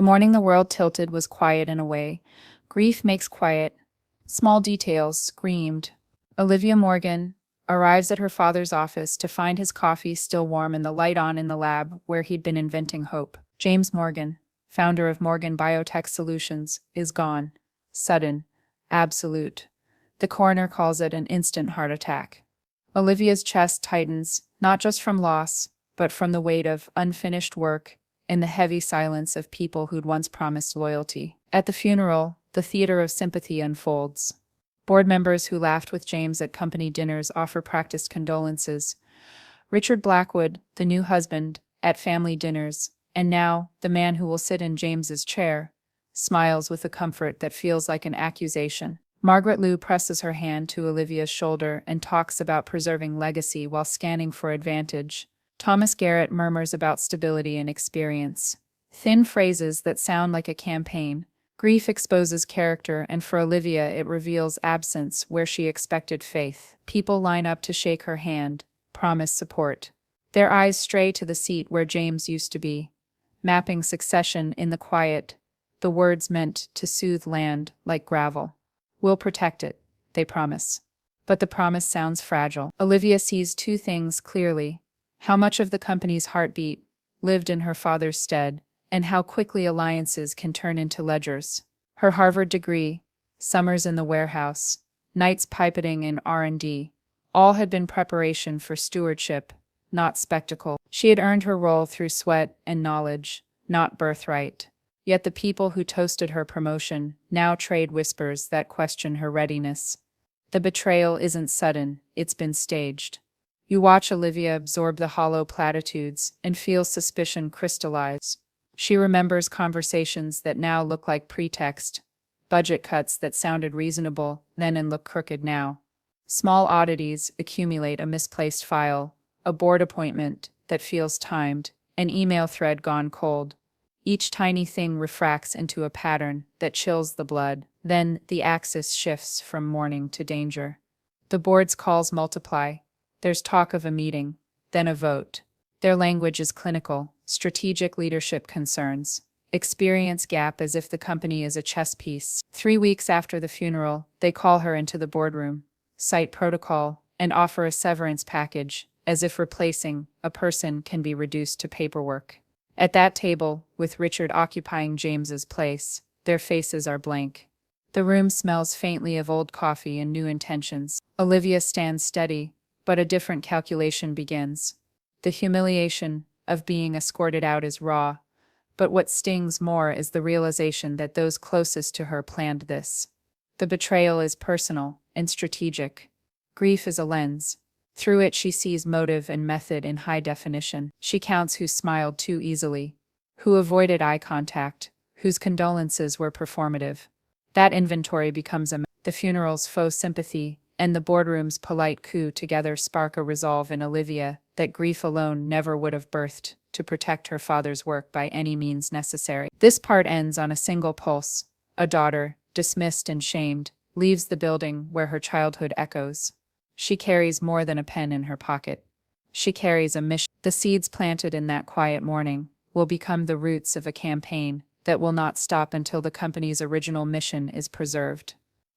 The morning the world tilted was quiet in a way. Grief makes quiet. Small details screamed. Olivia Morgan arrives at her father's office to find his coffee still warm and the light on in the lab where he'd been inventing hope. James Morgan, founder of Morgan Biotech Solutions, is gone. Sudden. Absolute. The coroner calls it an instant heart attack. Olivia's chest tightens, not just from loss, but from the weight of unfinished work and the heavy silence of people who'd once promised loyalty. At the funeral, the theater of sympathy unfolds. Board members who laughed with James at company dinners offer practiced condolences. Richard Blackwood, the new husband, at family dinners, and now the man who will sit in James's chair, smiles with a comfort that feels like an accusation. Margaret Liu presses her hand to Olivia's shoulder and talks about preserving legacy while scanning for advantage. Thomas Garrett murmurs about stability and experience. Thin phrases that sound like a campaign. Grief exposes character, and for Olivia it reveals absence where she expected faith. People line up to shake her hand, promise support. Their eyes stray to the seat where James used to be, mapping succession in the quiet, the words meant to soothe land like gravel. "We'll protect it," they promise. But the promise sounds fragile. Olivia sees two things clearly: how much of the company's heartbeat lived in her father's stead, and how quickly alliances can turn into ledgers. Her Harvard degree, summers in the warehouse, nights pipetting in R&D, all had been preparation for stewardship, not spectacle. She had earned her role through sweat and knowledge, not birthright. Yet the people who toasted her promotion now trade whispers that question her readiness. The betrayal isn't sudden, it's been staged. You watch Olivia absorb the hollow platitudes and feel suspicion crystallize. She remembers conversations that now look like pretext, budget cuts that sounded reasonable then and look crooked now. Small oddities accumulate: a misplaced file, a board appointment that feels timed, an email thread gone cold. Each tiny thing refracts into a pattern that chills the blood. Then the axis shifts from mourning to danger. The board's calls multiply. There's talk of a meeting, then a vote. Their language is clinical: strategic leadership concerns, experience gap, as if the company is a chess piece. 3 weeks after the funeral, they call her into the boardroom, cite protocol, and offer a severance package, as if replacing a person can be reduced to paperwork. At that table, with Richard occupying James's place, their faces are blank. The room smells faintly of old coffee and new intentions. Olivia stands steady, but a different calculation begins. The humiliation of being escorted out is raw, but what stings more is the realization that those closest to her planned this. The betrayal is personal and strategic. Grief is a lens. Through it she sees motive and method in high definition. She counts who smiled too easily, who avoided eye contact, whose condolences were performative. That inventory becomes the funeral's faux sympathy and the boardroom's polite coup together spark a resolve in Olivia that grief alone never would have birthed, to protect her father's work by any means necessary. This part ends on a single pulse. A daughter, dismissed and shamed, leaves the building where her childhood echoes. She carries more than a pen in her pocket. She carries a mission. The seeds planted in that quiet morning will become the roots of a campaign that will not stop until the company's original mission is preserved.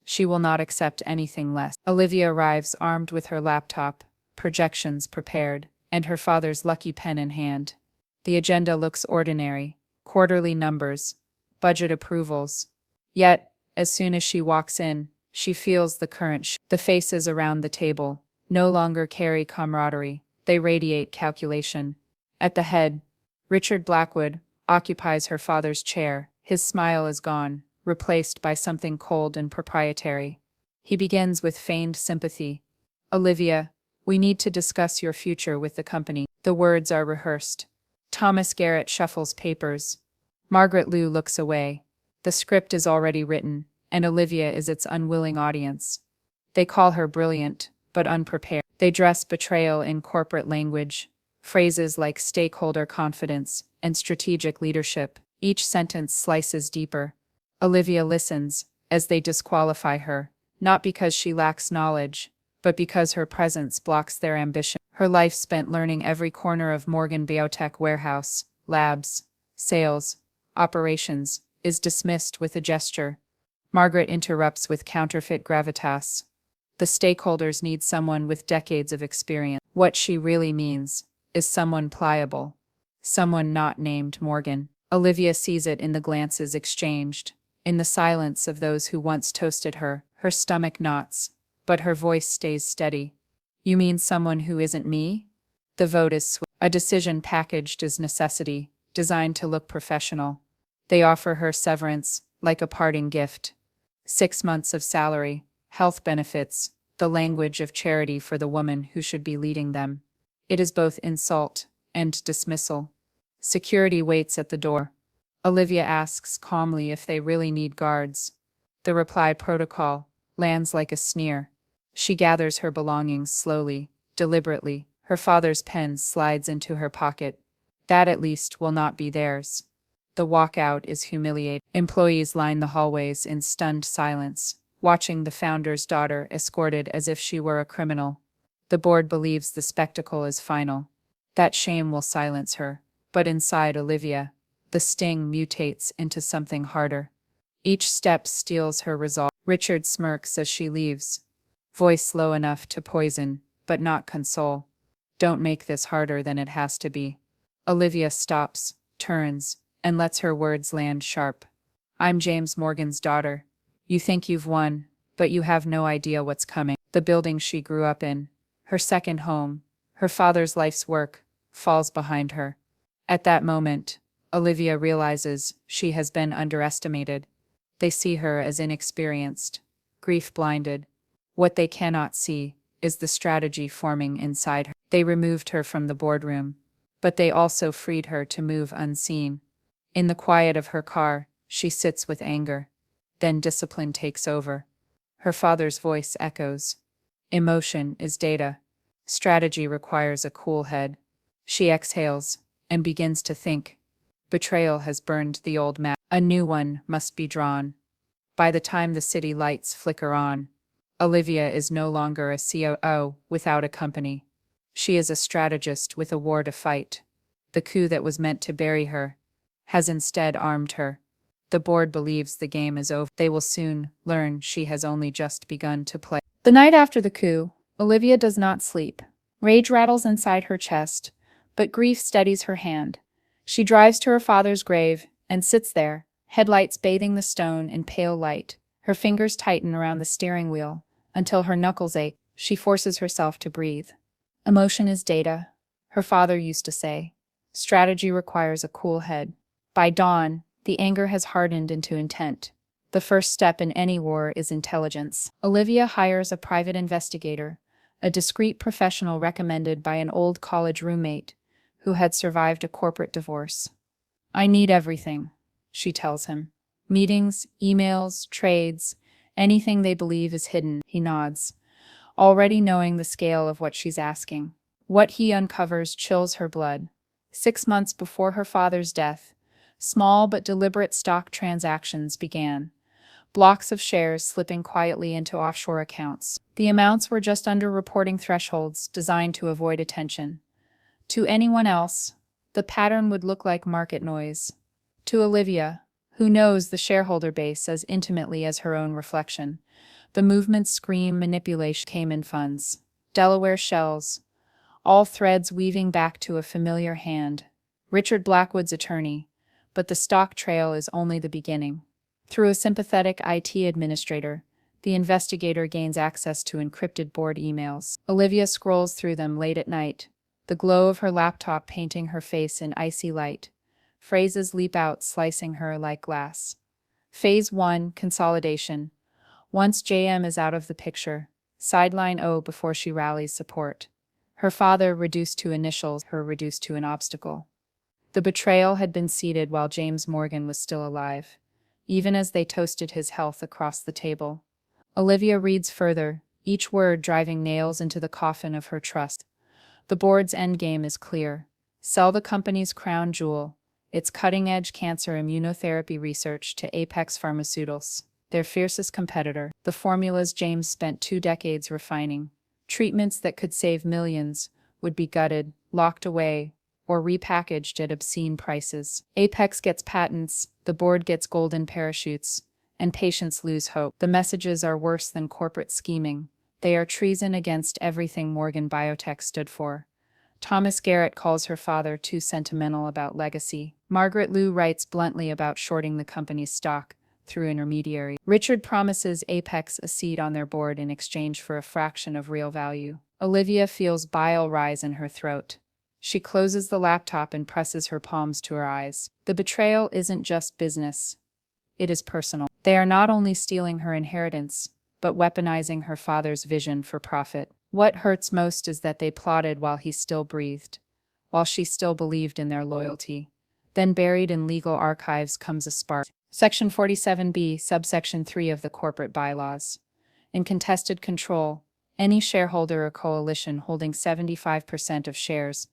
She will not accept anything less. Olivia arrives armed with her laptop, projections prepared, and her father's lucky pen in hand. The agenda looks ordinary: quarterly numbers, budget approvals. Yet, as soon as she walks in, she feels the current. The faces around the table no longer carry camaraderie, they radiate calculation. At the head, Richard Blackwood occupies her father's chair. His smile is gone, replaced by something cold and proprietary. He begins with feigned sympathy. "Olivia, we need to discuss your future with the company." The words are rehearsed. Thomas Garrett shuffles papers. Margaret Liu looks away. The script is already written, and Olivia is its unwilling audience. They call her brilliant, but unprepared. They dress betrayal in corporate language, phrases like stakeholder confidence and strategic leadership. Each sentence slices deeper. Olivia listens as they disqualify her, not because she lacks knowledge, but because her presence blocks their ambition. Her life spent learning every corner of Morgan Biotech warehouse, labs, sales, operations, is dismissed with a gesture. Margaret interrupts with counterfeit gravitas. The stakeholders need someone with decades of experience. What she really means is someone pliable. Someone not named Morgan. Olivia sees it in the glances exchanged, in the silence of those who once toasted her. Her stomach knots, but her voice stays steady. You mean someone who isn't me? The vote is a decision packaged as necessity, designed to look professional. They offer her severance, like a parting gift. 6 months of salary, health benefits, the language of charity for the woman who should be leading them. It is both insult and dismissal. Security waits at the door. Olivia asks calmly if they really need guards. The reply protocol lands like a sneer. She gathers her belongings slowly, deliberately. Her father's pen slides into her pocket. That at least will not be theirs. The walkout is humiliating. Employees line the hallways in stunned silence, watching the founder's daughter escorted as if she were a criminal. The board believes the spectacle is final. That shame will silence her. But inside Olivia, the sting mutates into something harder. Each step steals her resolve. Richard smirks as she leaves. Voice low enough to poison, but not console. Don't make this harder than it has to be. Olivia stops, turns, and lets her words land sharp. I'm James Morgan's daughter. You think you've won, but you have no idea what's coming. The building she grew up in, her second home, her father's life's work, falls behind her. At that moment, Olivia realizes she has been underestimated. They see her as inexperienced, grief-blinded. What they cannot see is the strategy forming inside her. They removed her from the boardroom, but they also freed her to move unseen. In the quiet of her car, she sits with anger. Then discipline takes over. Her father's voice echoes. Emotion is data. Strategy requires a cool head. She exhales and begins to think. Betrayal has burned the old map. A new one must be drawn. By the time the city lights flicker on, Olivia is no longer a COO without a company. She is a strategist with a war to fight. The coup that was meant to bury her has instead armed her. The board believes the game is over. They will soon learn she has only just begun to play. The night after the coup, Olivia does not sleep. Rage rattles inside her chest, but grief steadies her hand. She drives to her father's grave and sits there, headlights bathing the stone in pale light. Her fingers tighten around the steering wheel until her knuckles ache. She forces herself to breathe. Emotion is data, her father used to say. Strategy requires a cool head. By dawn, the anger has hardened into intent. The first step in any war is intelligence. Olivia hires a private investigator, a discreet professional recommended by an old college roommate who had survived a corporate divorce. I need everything, she tells him. Meetings, emails, trades, anything they believe is hidden. He nods, already knowing the scale of what she's asking. What he uncovers chills her blood. 6 months before her father's death, small but deliberate stock transactions began. Blocks of shares slipping quietly into offshore accounts. The amounts were just under reporting thresholds designed to avoid attention. To anyone else, the pattern would look like market noise. To Olivia, who knows the shareholder base as intimately as her own reflection, the movements scream manipulation. Cayman funds, Delaware shells, all threads weaving back to a familiar hand. Richard Blackwood's attorney, but the stock trail is only the beginning. Through a sympathetic IT administrator, the investigator gains access to encrypted board emails. Olivia scrolls through them late at night, the glow of her laptop painting her face in icy light. Phrases leap out, slicing her like glass. Phase 1, consolidation. Once JM is out of the picture, sideline O before she rallies support. Her father reduced to initials, her reduced to an obstacle. The betrayal had been seeded while James Morgan was still alive, even as they toasted his health across the table. Olivia reads further, each word driving nails into the coffin of her trust. The board's endgame is clear. Sell the company's crown jewel, its cutting-edge cancer immunotherapy research, to Apex Pharmaceuticals, their fiercest competitor. The formulas James spent 2 decades refining, treatments that could save millions, would be gutted, locked away, or repackaged at obscene prices. Apex gets patents, the board gets golden parachutes, and patients lose hope. The messages are worse than corporate scheming. They are treason against everything Morgan Biotech stood for. Thomas Garrett calls her father too sentimental about legacy. Margaret Liu writes bluntly about shorting the company's stock through intermediary. Richard promises Apex a seat on their board in exchange for a fraction of real value. Olivia feels bile rise in her throat. She closes the laptop and presses her palms to her eyes. The betrayal isn't just business. It is personal. They are not only stealing her inheritance, but weaponizing her father's vision for profit. What hurts most is that they plotted while he still breathed, while she still believed in their loyalty. Then buried in legal archives comes a spark. Section 47B, subsection 3 of the corporate bylaws. In contested control, any shareholder or coalition holding 75% of shares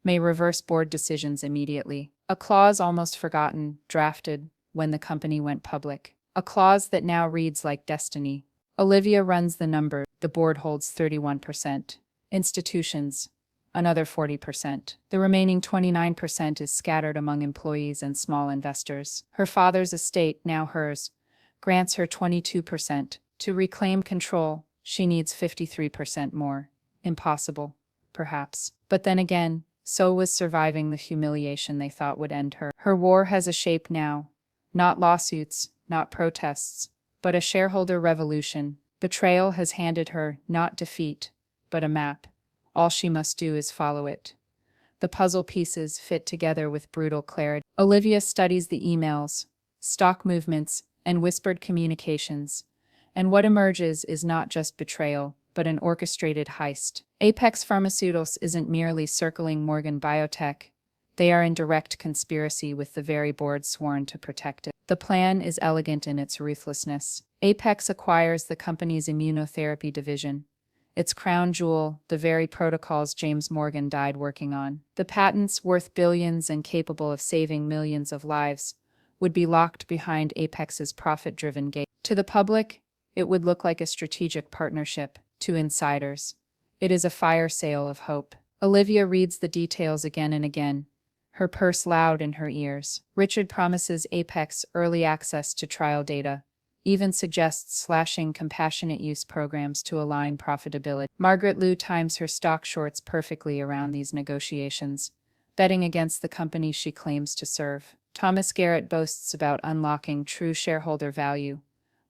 may reverse board decisions immediately. A clause almost forgotten, drafted when the company went public. A clause that now reads like destiny. Olivia runs the number. The board holds 31%. Institutions, another 40%. The remaining 29% is scattered among employees and small investors. Her father's estate, now hers, grants her 22%. To reclaim control, she needs 53% more. Impossible, perhaps. But then again, so was surviving the humiliation they thought would end her. Her war has a shape now. Not lawsuits, not protests, but a shareholder revolution. Betrayal has handed her not defeat, but a map. All she must do is follow it. The puzzle pieces fit together with brutal clarity. Olivia studies the emails, stock movements, and whispered communications. And what emerges is not just betrayal, but an orchestrated heist. Apex Pharmaceuticals isn't merely circling Morgan Biotech. They are in direct conspiracy with the very board sworn to protect it. The plan is elegant in its ruthlessness. Apex acquires the company's immunotherapy division. Its crown jewel, the very protocols James Morgan died working on. The patents, worth billions and capable of saving millions of lives, would be locked behind Apex's profit-driven gate. To the public, it would look like a strategic partnership. To insiders, it is a fire sale of hope. Olivia reads the details again and again, her purse loud in her ears. Richard promises Apex early access to trial data, even suggests slashing compassionate use programs to align profitability. Margaret Liu times her stock shorts perfectly around these negotiations, betting against the company she claims to serve. Thomas Garrett boasts about unlocking true shareholder value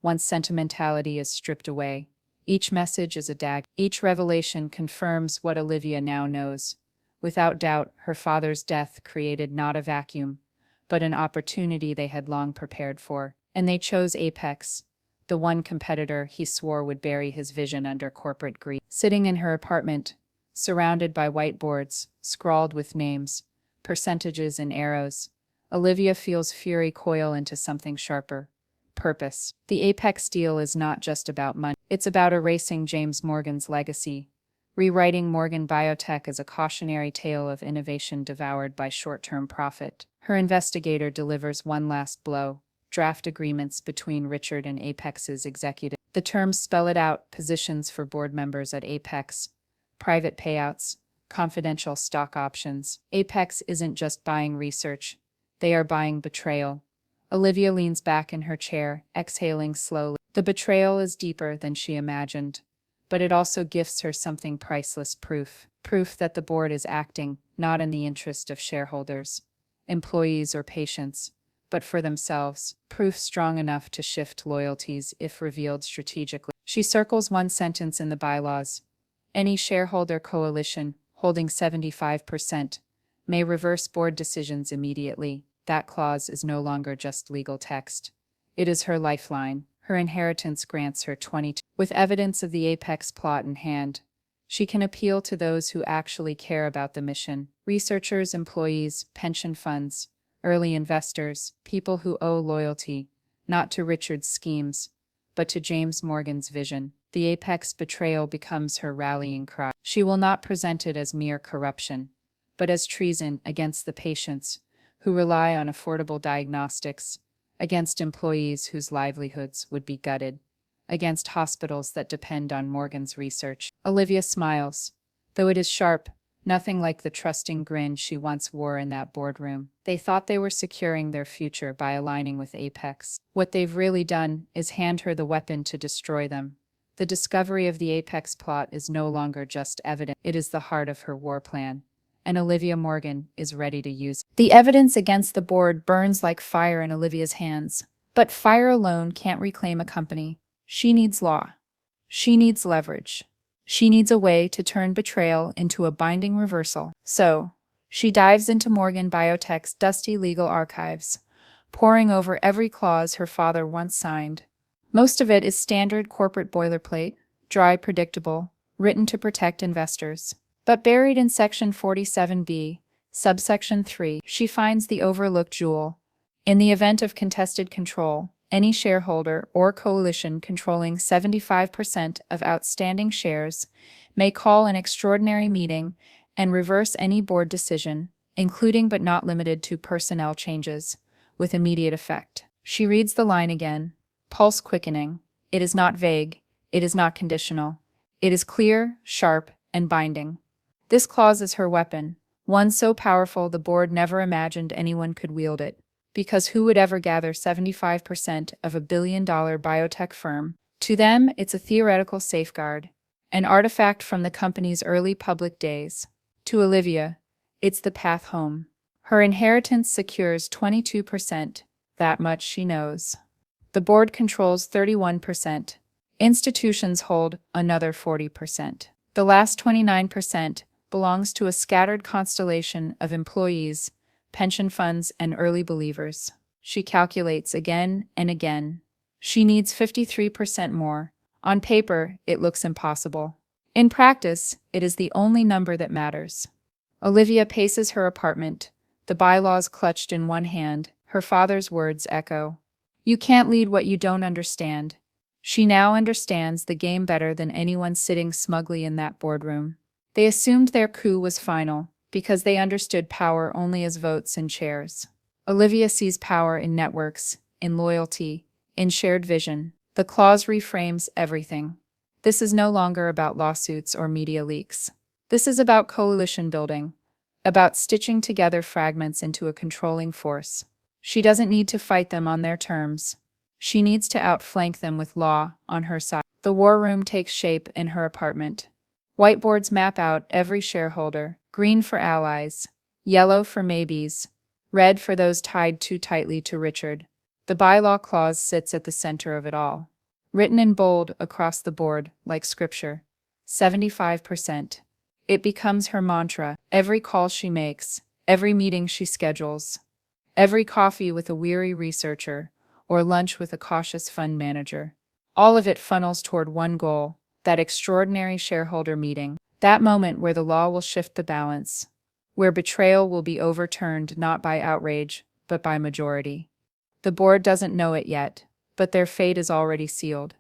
once sentimentality is stripped away. Each message is a dagger. Each revelation confirms what Olivia now knows. Without doubt, her father's death created not a vacuum, but an opportunity they had long prepared for. And they chose Apex, the one competitor he swore would bury his vision under corporate greed. Sitting in her apartment, surrounded by whiteboards, scrawled with names, percentages and arrows, Olivia feels fury coil into something sharper. Purpose. The Apex deal is not just about money. It's about erasing James Morgan's legacy, rewriting Morgan Biotech as a cautionary tale of innovation devoured by short-term profit. Her investigator delivers one last blow. Draft agreements between Richard and Apex's executives. The terms spell it out: positions for board members at Apex, private payouts, confidential stock options. Apex isn't just buying research, they are buying betrayal. Olivia leans back in her chair, exhaling slowly. The betrayal is deeper than she imagined, but it also gifts her something priceless: proof. Proof that the board is acting not in the interest of shareholders, employees, or patients, but for themselves. Proof strong enough to shift loyalties if revealed strategically. She circles one sentence in the bylaws. Any shareholder coalition holding 75% may reverse board decisions immediately. That clause is no longer just legal text. It is her lifeline. Her inheritance grants her 22. With evidence of the Apex plot in hand, she can appeal to those who actually care about the mission. Researchers, employees, pension funds, early investors, people who owe loyalty, not to Richard's schemes, but to James Morgan's vision. The Apex betrayal becomes her rallying cry. She will not present it as mere corruption, but as treason against the patients who rely on affordable diagnostics, against employees whose livelihoods would be gutted, against hospitals that depend on Morgan's research. Olivia smiles, though it is sharp, Nothing like the trusting grin she once wore in that boardroom. They thought they were securing their future by aligning with Apex. What they've really done is hand her the weapon to destroy them. The discovery of the Apex plot is no longer just evidence, it is the heart of her war plan. And Olivia Morgan is ready to use it. The evidence against the board burns like fire in Olivia's hands. But fire alone can't reclaim a company. She needs law. She needs leverage. She needs a way to turn betrayal into a binding reversal. So, she dives into Morgan Biotech's dusty legal archives, poring over every clause her father once signed. Most of it is standard corporate boilerplate, dry, predictable, written to protect investors. But buried in Section 47B, subsection 3, she finds the overlooked jewel. In the event of contested control, any shareholder or coalition controlling 75% of outstanding shares may call an extraordinary meeting and reverse any board decision, including but not limited to personnel changes, with immediate effect. She reads the line again, pulse quickening. It is not vague. It is not conditional. It is clear, sharp, and binding. This clause is her weapon, one so powerful the board never imagined anyone could wield it. Because who would ever gather 75% of a billion-dollar biotech firm? To them, it's a theoretical safeguard, an artifact from the company's early public days. To Olivia, it's the path home. Her inheritance secures 22%, that much she knows. The board controls 31%. Institutions hold another 40%. The last 29% belongs to a scattered constellation of employees, pension funds, and early believers. She calculates again and again. She needs 53% more. On paper, it looks impossible. In practice, it is the only number that matters. Olivia paces her apartment, the bylaws clutched in one hand, her father's words echo. You can't lead what you don't understand. She now understands the game better than anyone sitting smugly in that boardroom. They assumed their coup was final, because they understood power only as votes and chairs. Olivia sees power in networks, in loyalty, in shared vision. The clause reframes everything. This is no longer about lawsuits or media leaks. This is about coalition building, about stitching together fragments into a controlling force. She doesn't need to fight them on their terms. She needs to outflank them with law on her side. The war room takes shape in her apartment. Whiteboards map out every shareholder, green for allies, yellow for maybes, red for those tied too tightly to Richard. The bylaw clause sits at the center of it all. Written in bold across the board, like scripture. 75%. It becomes her mantra. Every call she makes, every meeting she schedules, every coffee with a weary researcher, or lunch with a cautious fund manager. All of it funnels toward one goal, that extraordinary shareholder meeting. That moment where the law will shift the balance, where betrayal will be overturned not by outrage, but by majority. The board doesn't know it yet, but their fate is already sealed.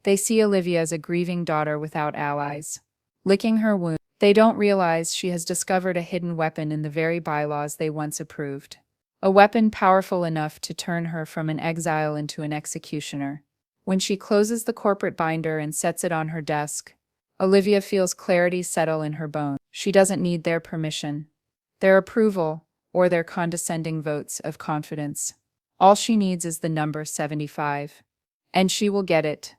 They see Olivia as a grieving daughter without allies, licking her wound. They don't realize she has discovered a hidden weapon in the very bylaws they once approved. A weapon powerful enough to turn her from an exile into an executioner. When she closes the corporate binder and sets it on her desk, Olivia feels clarity settle in her bones. She doesn't need their permission, their approval, or their condescending votes of confidence. All she needs is the number 75. And she will get it.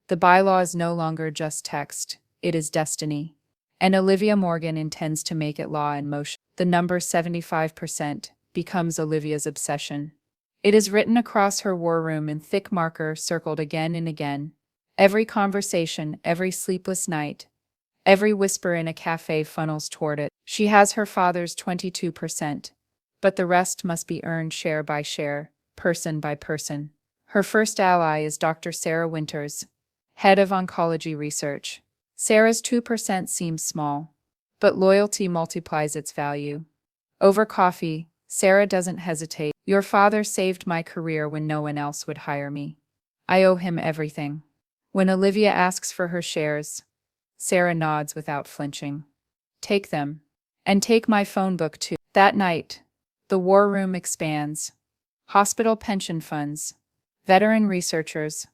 The bylaw is no longer just text, it is destiny. And Olivia Morgan intends to make it law in motion. The number 75% becomes Olivia's obsession. It is written across her war room in thick marker, circled again and again. Every conversation, every sleepless night, every whisper in a cafe funnels toward it. She has her father's 22%, but the rest must be earned share by share, person by person. Her first ally is Dr. Sarah Winters, head of oncology research. Sarah's 2% seems small, but loyalty multiplies its value. Over coffee, Sarah doesn't hesitate. Your father saved my career when no one else would hire me. I owe him everything. When Olivia asks for her shares, Sarah nods without flinching. Take them. And take my phone book too. That night, the war room expands. Hospital pension funds, veteran researchers,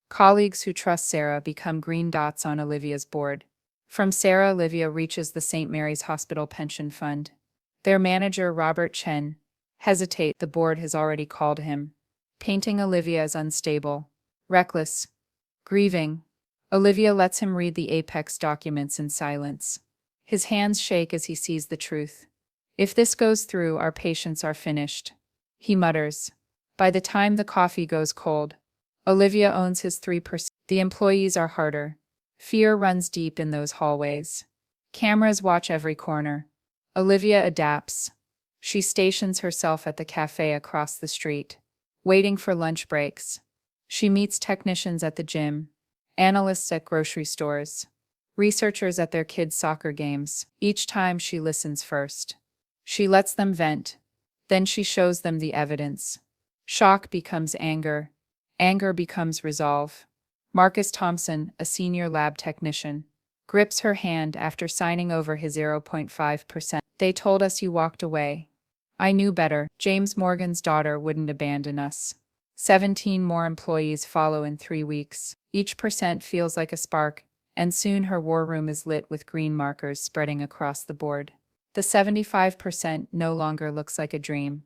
colleagues who trust Sarah become green dots on Olivia's board. From Sarah, Olivia reaches the St. Mary's Hospital Pension Fund. Their manager, Robert Chen, hesitates. The board has already called him, painting Olivia as unstable, reckless, grieving. Olivia lets him read the Apex documents in silence. His hands shake as he sees the truth. If this goes through, our patients are finished, he mutters. By the time the coffee goes cold, Olivia owns his 3%. The employees are harder. Fear runs deep in those hallways. Cameras watch every corner. Olivia adapts. She stations herself at the cafe across the street, waiting for lunch breaks. She meets technicians at the gym, analysts at grocery stores, researchers at their kids' soccer games. Each time she listens first. She lets them vent. Then she shows them the evidence. Shock becomes anger. Anger becomes resolve. Marcus Thompson, a senior lab technician, grips her hand after signing over his 0.5%. They told us you walked away. I knew better. James Morgan's daughter wouldn't abandon us. 17 more employees follow in 3 weeks. Each percent feels like a spark, and soon her war room is lit with green markers spreading across the board. The 75% no longer looks like a dream.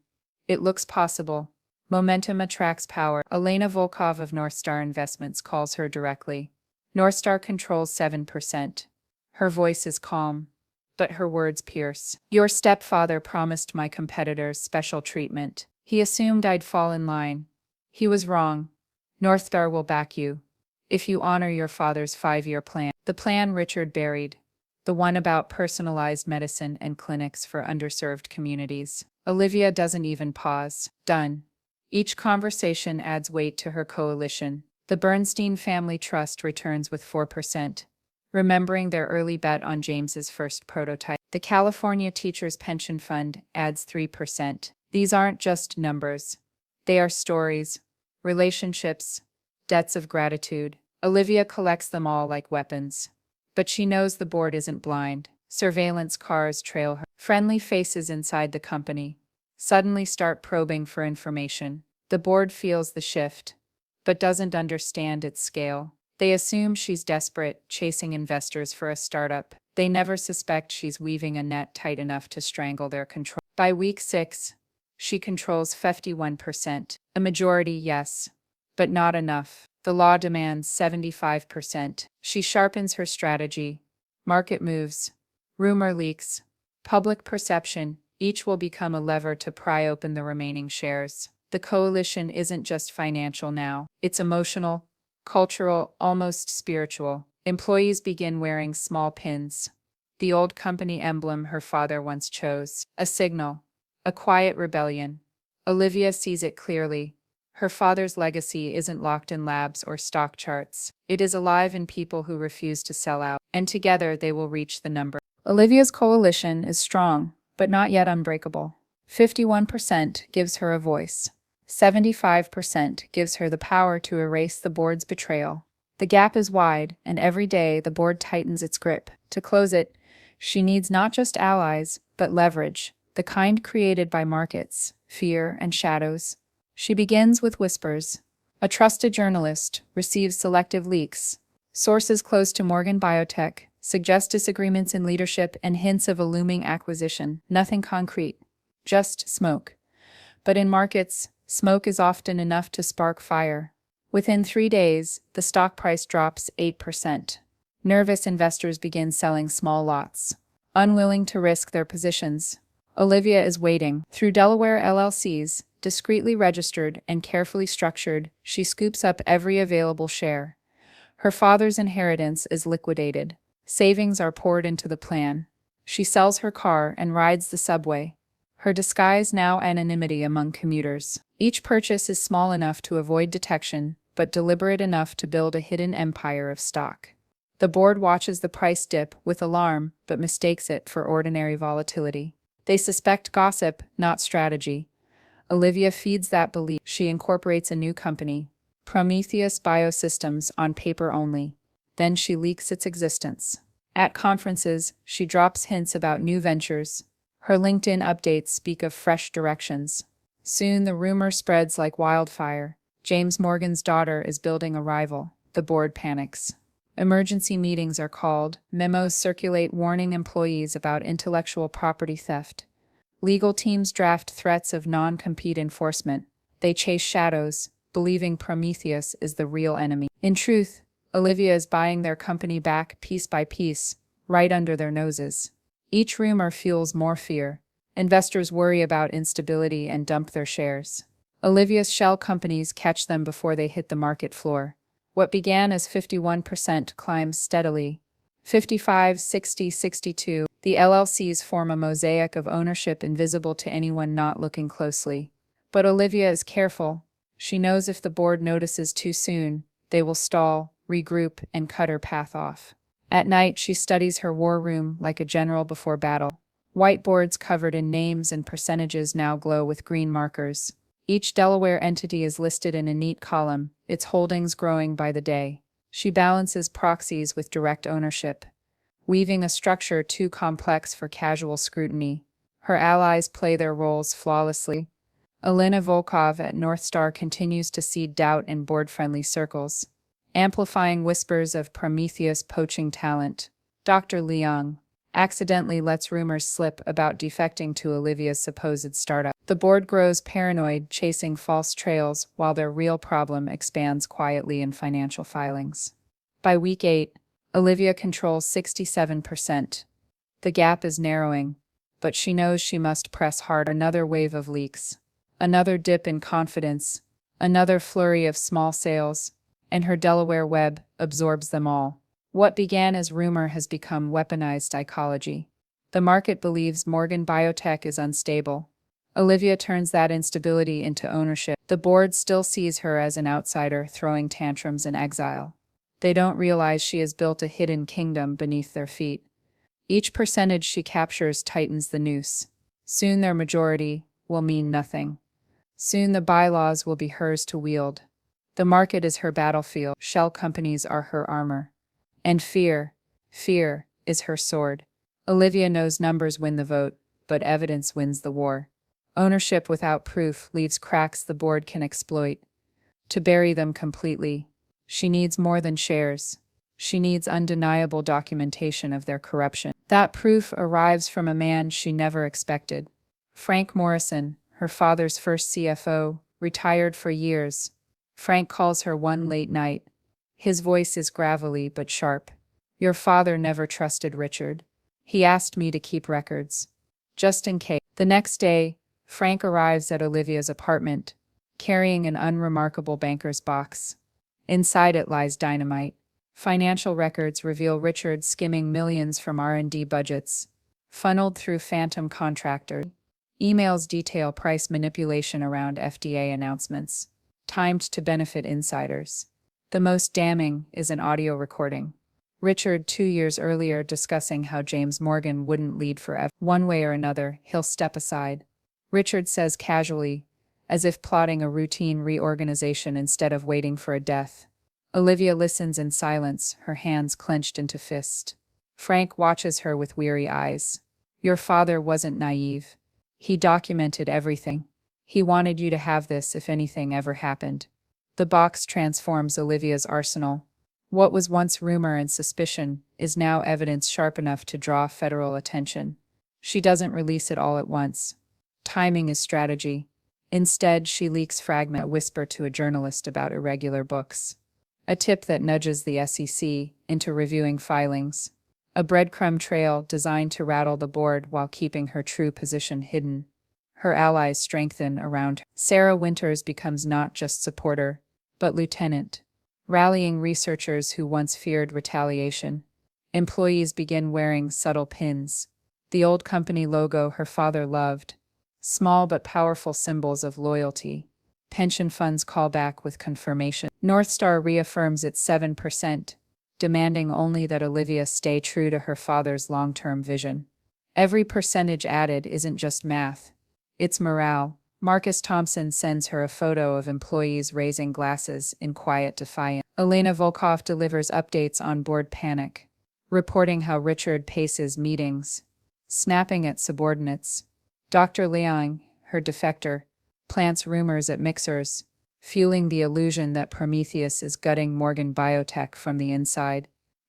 It looks possible. Momentum attracts power. Elena Volkov of Northstar Investments calls her directly. Northstar controls 7%. Her voice is calm, but her words pierce. Your stepfather promised my competitors special treatment. He assumed I'd fall in line. He was wrong. Northstar will back you, if you honor your father's 5-year plan. The plan Richard buried. The one about personalized medicine and clinics for underserved communities. Olivia doesn't even pause. Done. Each conversation adds weight to her coalition. The Bernstein Family Trust returns with 4%, remembering their early bet on James's first prototype. The California Teachers Pension Fund adds 3%. These aren't just numbers. They are stories, relationships, debts of gratitude. Olivia collects them all like weapons. But she knows the board isn't blind. Surveillance cars trail her. Friendly faces inside the company suddenly start probing for information. The board feels the shift, but doesn't understand its scale. They assume she's desperate, chasing investors for a startup. They never suspect she's weaving a net tight enough to strangle their control. By week 6, she controls 51%. A majority, yes, but not enough. The law demands 75%. She sharpens her strategy. Market moves, rumor leaks, public perception, each will become a lever to pry open the remaining shares. The coalition isn't just financial now. It's emotional, cultural, almost spiritual. Employees begin wearing small pins. The old company emblem her father once chose. A signal. A quiet rebellion. Olivia sees it clearly. Her father's legacy isn't locked in labs or stock charts. It is alive in people who refuse to sell out. And together they will reach the number. Olivia's coalition is strong, but not yet unbreakable. 51% gives her a voice. 75% gives her the power to erase the board's betrayal. The gap is wide, and every day the board tightens its grip. To close it, she needs not just allies, but leverage, the kind created by markets, fear, and shadows. She begins with whispers. A trusted journalist receives selective leaks. Sources close to Morgan Biotech suggest disagreements in leadership and hints of a looming acquisition. Nothing concrete, just smoke. But in markets, smoke is often enough to spark fire. Within 3 days, the stock price drops 8%. Nervous investors begin selling small lots, unwilling to risk their positions. Olivia is waiting. Through Delaware LLCs, discreetly registered and carefully structured, she scoops up every available share. Her father's inheritance is liquidated. Savings are poured into the plan. She sells her car and rides the subway. Her disguise now anonymity among commuters. Each purchase is small enough to avoid detection, but deliberate enough to build a hidden empire of stock. The board watches the price dip with alarm, but mistakes it for ordinary volatility. They suspect gossip, not strategy. Olivia feeds that belief. She incorporates a new company, Prometheus Biosystems, on paper only. Then she leaks its existence. At conferences, she drops hints about new ventures. Her LinkedIn updates speak of fresh directions. Soon the rumor spreads like wildfire. James Morgan's daughter is building a rival. The board panics. Emergency meetings are called. Memos circulate warning employees about intellectual property theft. Legal teams draft threats of non-compete enforcement. They chase shadows, believing Prometheus is the real enemy. In truth, Olivia is buying their company back piece by piece, right under their noses. Each rumor fuels more fear. Investors worry about instability and dump their shares. Olivia's shell companies catch them before they hit the market floor. What began as 51% climbs steadily. 55, 60, 62. The LLCs form a mosaic of ownership invisible to anyone not looking closely. But Olivia is careful. She knows if the board notices too soon, they will stall, regroup, and cut her path off. At night, she studies her war room like a general before battle. Whiteboards covered in names and percentages now glow with green markers. Each Delaware entity is listed in a neat column, its holdings growing by the day. She balances proxies with direct ownership, weaving a structure too complex for casual scrutiny. Her allies play their roles flawlessly. Elena Volkov at North Star continues to seed doubt in board-friendly circles, amplifying whispers of Prometheus poaching talent. Dr. Leong accidentally lets rumors slip about defecting to Olivia's supposed startup. The board grows paranoid, chasing false trails, while their real problem expands quietly in financial filings. By week 8, Olivia controls 67%. The gap is narrowing, but she knows she must press hard. Another wave of leaks, another dip in confidence, another flurry of small sales, and her Delaware web absorbs them all. What began as rumor has become weaponized psychology. The market believes Morgan Biotech is unstable. Olivia turns that instability into ownership. The board still sees her as an outsider throwing tantrums in exile. They don't realize she has built a hidden kingdom beneath their feet. Each percentage she captures tightens the noose. Soon their majority will mean nothing. Soon the bylaws will be hers to wield. The market is her battlefield. Shell companies are her armor. And fear is her sword. Olivia knows numbers win the vote, but evidence wins the war. Ownership without proof leaves cracks the board can exploit. To bury them completely, she needs more than shares. She needs undeniable documentation of their corruption. That proof arrives from a man she never expected. Frank Morrison, her father's first CFO, retired for years. Frank calls her one late night. His voice is gravelly but sharp. Your father never trusted Richard. He asked me to keep records, just in case. The next day, Frank arrives at Olivia's apartment, carrying an unremarkable banker's box. Inside it lies dynamite. Financial records reveal Richard skimming millions from R&D budgets, funneled through phantom contractors. Emails detail price manipulation around FDA announcements, timed to benefit insiders. The most damning is an audio recording. Richard 2 years earlier discussing how James Morgan wouldn't lead forever. One way or another, he'll step aside. Richard says casually, as if plotting a routine reorganization instead of waiting for a death. Olivia listens in silence, her hands clenched into fist. Frank watches her with weary eyes. Your father wasn't naive. He documented everything. He wanted you to have this if anything ever happened. The box transforms Olivia's arsenal. What was once rumor and suspicion is now evidence sharp enough to draw federal attention. She doesn't release it all at once. Timing is strategy. Instead, she leaks fragment a whisper to a journalist about irregular books. A tip that nudges the SEC into reviewing filings. A breadcrumb trail designed to rattle the board while keeping her true position hidden. Her allies strengthen around her. Sarah Winters becomes not just supporter, but lieutenant, rallying researchers who once feared retaliation. Employees begin wearing subtle pins. The old company logo her father loved. Small but powerful symbols of loyalty. Pension funds call back with confirmation. North Star reaffirms its 7%, demanding only that Olivia stay true to her father's long-term vision. Every percentage added isn't just math. It's morale. Marcus Thompson sends her a photo of employees raising glasses in quiet defiance. Elena Volkov delivers updates on board panic, reporting how Richard paces meetings, snapping at subordinates. Dr. Leong, her defector, plants rumors at mixers, fueling the illusion that Prometheus is gutting Morgan Biotech from the inside.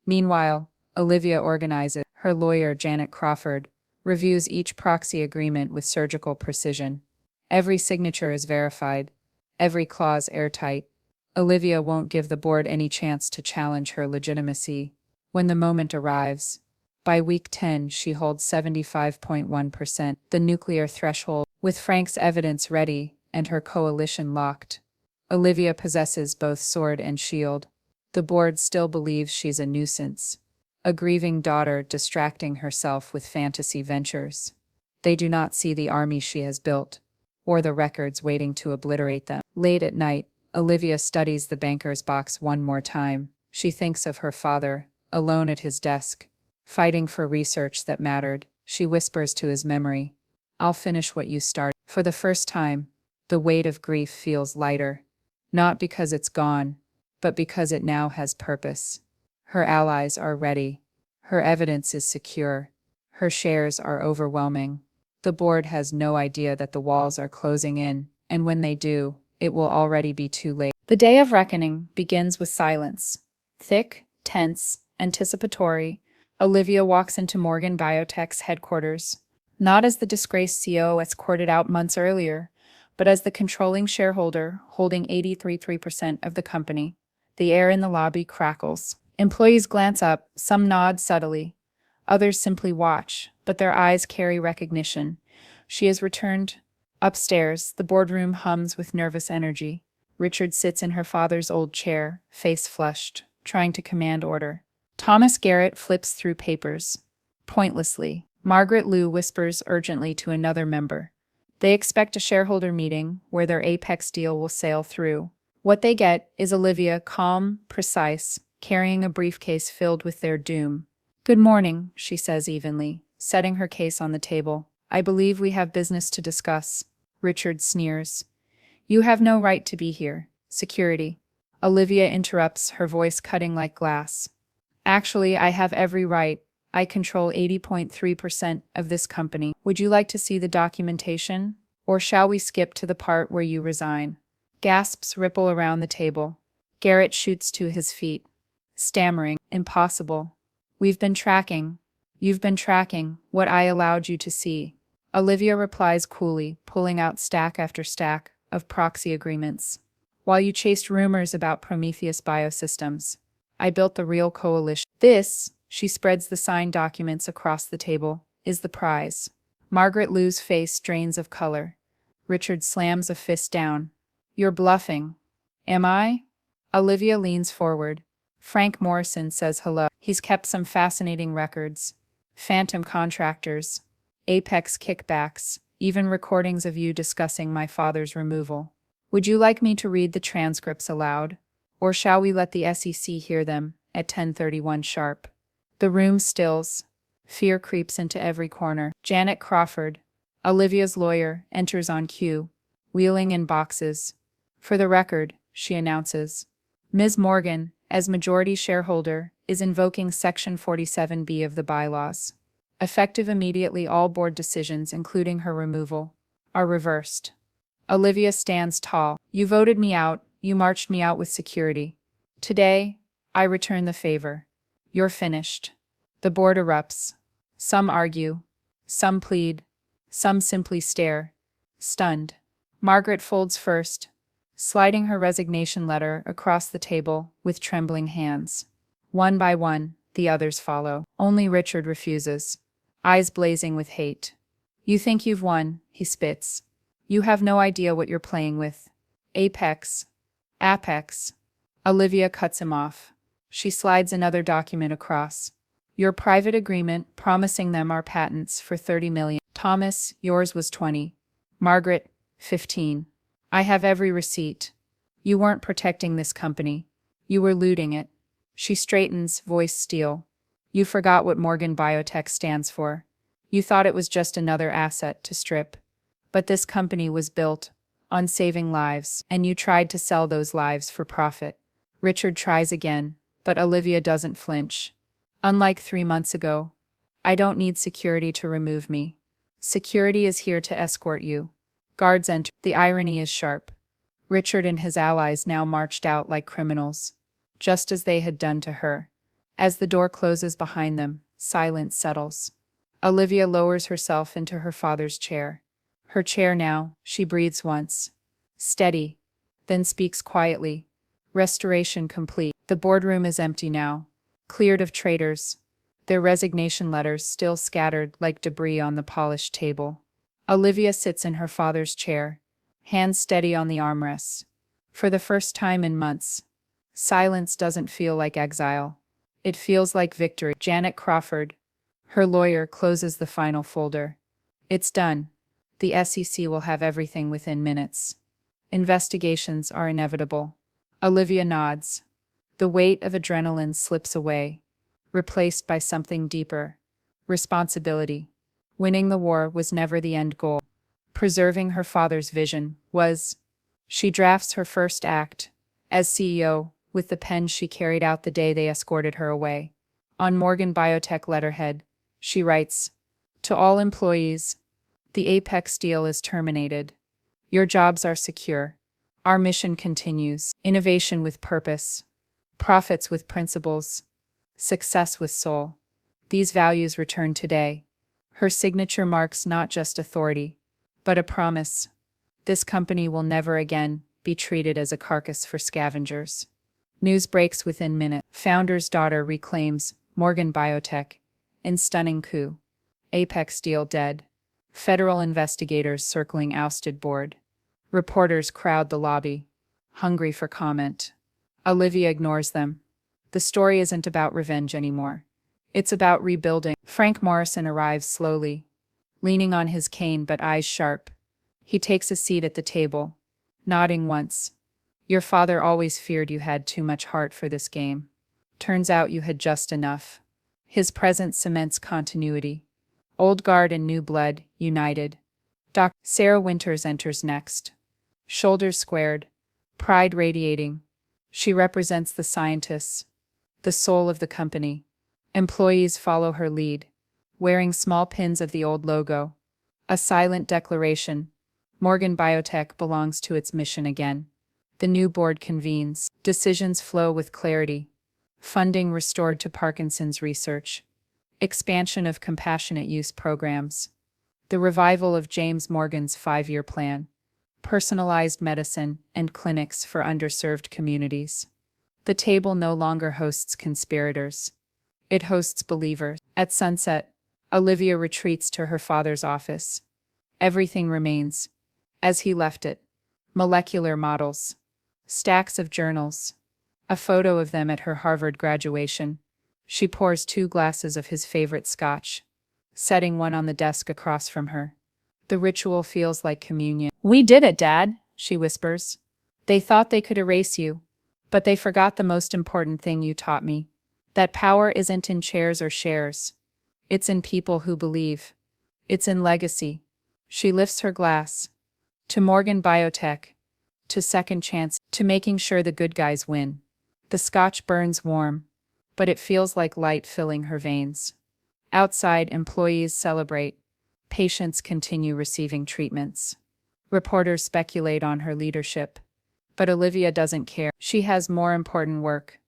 Meanwhile, Olivia organizes. Her lawyer, Janet Crawford, reviews each proxy agreement with surgical precision. Every signature is verified, every clause airtight. Olivia won't give the board any chance to challenge her legitimacy. When the moment arrives, by week 10, she holds 75.1%, the nuclear threshold. With Frank's evidence ready and her coalition locked, Olivia possesses both sword and shield. The board still believes she's a nuisance, a grieving daughter distracting herself with fantasy ventures. They do not see the army she has built, or the records waiting to obliterate them. Late at night, Olivia studies the banker's box one more time. She thinks of her father, alone at his desk, fighting for research that mattered. She whispers to his memory, "I'll finish what you started." For the first time, the weight of grief feels lighter, not because it's gone, but because it now has purpose. Her allies are ready. Her evidence is secure. Her shares are overwhelming. The board has no idea that the walls are closing in, and when they do, it will already be too late. The day of reckoning begins with silence. Thick, tense, anticipatory, Olivia walks into Morgan Biotech's headquarters, not as the disgraced CEO escorted out months earlier, but as the controlling shareholder holding 83% of the company. The air in the lobby crackles. Employees glance up, some nod subtly. Others simply watch, but their eyes carry recognition. She has returned. Upstairs, the boardroom hums with nervous energy. Richard sits in her father's old chair, face flushed, trying to command order. Thomas Garrett flips through papers. Pointlessly, Margaret Liu whispers urgently to another member. They expect a shareholder meeting where their apex deal will sail through. What they get is Olivia, calm, precise, carrying a briefcase filled with their doom. "Good morning," she says evenly, setting her case on the table. "I believe we have business to discuss." Richard sneers. "You have no right to be here. Security." Olivia interrupts, her voice cutting like glass. "Actually, I have every right. I control 80.3% of this company. Would you like to see the documentation? Or shall we skip to the part where you resign?" Gasps ripple around the table. Garrett shoots to his feet, stammering, "Impossible. We've been tracking. You've been tracking what I allowed you to see." Olivia replies coolly, pulling out stack after stack of proxy agreements. "While you chased rumors about Prometheus Biosystems, I built the real coalition. This," she spreads the signed documents across the table, "is the prize." Margaret Liu's face drains of color. Richard slams a fist down. "You're bluffing." "Am I?" Olivia leans forward. "Frank Morrison says hello. He's kept some fascinating records. Phantom contractors, apex kickbacks, even recordings of you discussing my father's removal. Would you like me to read the transcripts aloud? Or shall we let the SEC hear them at 10:31 sharp?" The room stills. Fear creeps into every corner. Janet Crawford, Olivia's lawyer, enters on cue, wheeling in boxes. "For the record," she announces, "Ms. Morgan, as majority shareholder, is invoking Section 47B of the bylaws. Effective immediately, all board decisions, including her removal, are reversed." Olivia stands tall. "You voted me out. You marched me out with security. Today, I return the favor. You're finished." The board erupts. Some argue. Some plead. Some simply stare, stunned. Margaret folds first, sliding her resignation letter across the table with trembling hands. One by one, the others follow. Only Richard refuses, eyes blazing with hate. "You think you've won," he spits. "You have no idea what you're playing with. Apex. Apex." Olivia cuts him off. She slides another document across. "Your private agreement promising them our patents for 30 million. Thomas, yours was 20. Margaret, 15. I have every receipt. You weren't protecting this company. You were looting it." She straightens, voice steel. "You forgot what Morgan Biotech stands for. You thought it was just another asset to strip. But this company was built on saving lives, and you tried to sell those lives for profit." Richard tries again, but Olivia doesn't flinch. "Unlike 3 months ago, I don't need security to remove me. Security is here to escort you." Guards enter. The irony is sharp. Richard and his allies now marched out like criminals, just as they had done to her. As the door closes behind them, silence settles. Olivia lowers herself into her father's chair. Her chair now, she breathes once. Steady. Then speaks quietly. Restoration complete. The boardroom is empty now. Cleared of traitors. Their resignation letters still scattered like debris on the polished table. Olivia sits in her father's chair, hands steady on the armrests. For the first time in months, silence doesn't feel like exile. It feels like victory. Janet Crawford, her lawyer, closes the final folder. It's done. The SEC will have everything within minutes. Investigations are inevitable. Olivia nods. The weight of adrenaline slips away, replaced by something deeper. Responsibility. Winning the war was never the end goal. Preserving her father's vision was. She drafts her first act, as CEO, with the pen she carried out the day they escorted her away. On Morgan Biotech letterhead, she writes, "To all employees, the Apex deal is terminated. Your jobs are secure. Our mission continues. Innovation with purpose. Profits with principles. Success with soul. These values return today." Her signature marks not just authority, but a promise. This company will never again be treated as a carcass for scavengers. News breaks within minutes. Founder's daughter reclaims Morgan Biotech in stunning coup. Apex deal dead. Federal investigators circling ousted board. Reporters crowd the lobby, hungry for comment. Olivia ignores them. The story isn't about revenge anymore. It's about rebuilding. Frank Morrison arrives slowly, leaning on his cane but eyes sharp. He takes a seat at the table, nodding once. "Your father always feared you had too much heart for this game. Turns out you had just enough." His presence cements continuity. Old guard and new blood, united. Sarah Winters enters next. Shoulders squared, pride radiating. She represents the scientists, the soul of the company. Employees follow her lead, wearing small pins of the old logo. A silent declaration. Morgan Biotech belongs to its mission again. The new board convenes. Decisions flow with clarity. Funding restored to Parkinson's research. Expansion of compassionate use programs. The revival of James Morgan's 5-year plan. Personalized medicine and clinics for underserved communities. The table no longer hosts conspirators. It hosts believers. At sunset, Olivia retreats to her father's office. Everything remains as he left it. Molecular models. Stacks of journals. A photo of them at her Harvard graduation. She pours 2 glasses of his favorite scotch, setting one on the desk across from her. The ritual feels like communion. "We did it, Dad," she whispers. "They thought they could erase you, but they forgot the most important thing you taught me. That power isn't in chairs or shares. It's in people who believe. It's in legacy." She lifts her glass. To Morgan Biotech. To second chance. To making sure the good guys win. The scotch burns warm, but it feels like light filling her veins. Outside, employees celebrate. Patients continue receiving treatments. Reporters speculate on her leadership. But Olivia doesn't care. She has more important work.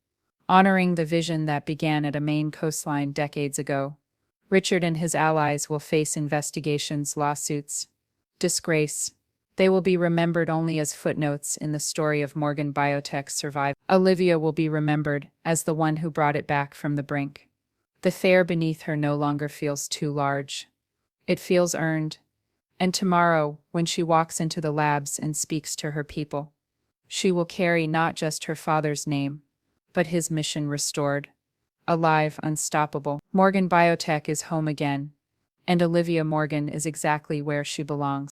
Honoring the vision that began at a Maine coastline decades ago. Richard and his allies will face investigations, lawsuits, disgrace. They will be remembered only as footnotes in the story of Morgan Biotech's survival. Olivia will be remembered as the one who brought it back from the brink. The fare beneath her no longer feels too large. It feels earned. And tomorrow, when she walks into the labs and speaks to her people, she will carry not just her father's name, but his mission restored. Alive, unstoppable. Morgan Biotech is home again, and Olivia Morgan is exactly where she belongs.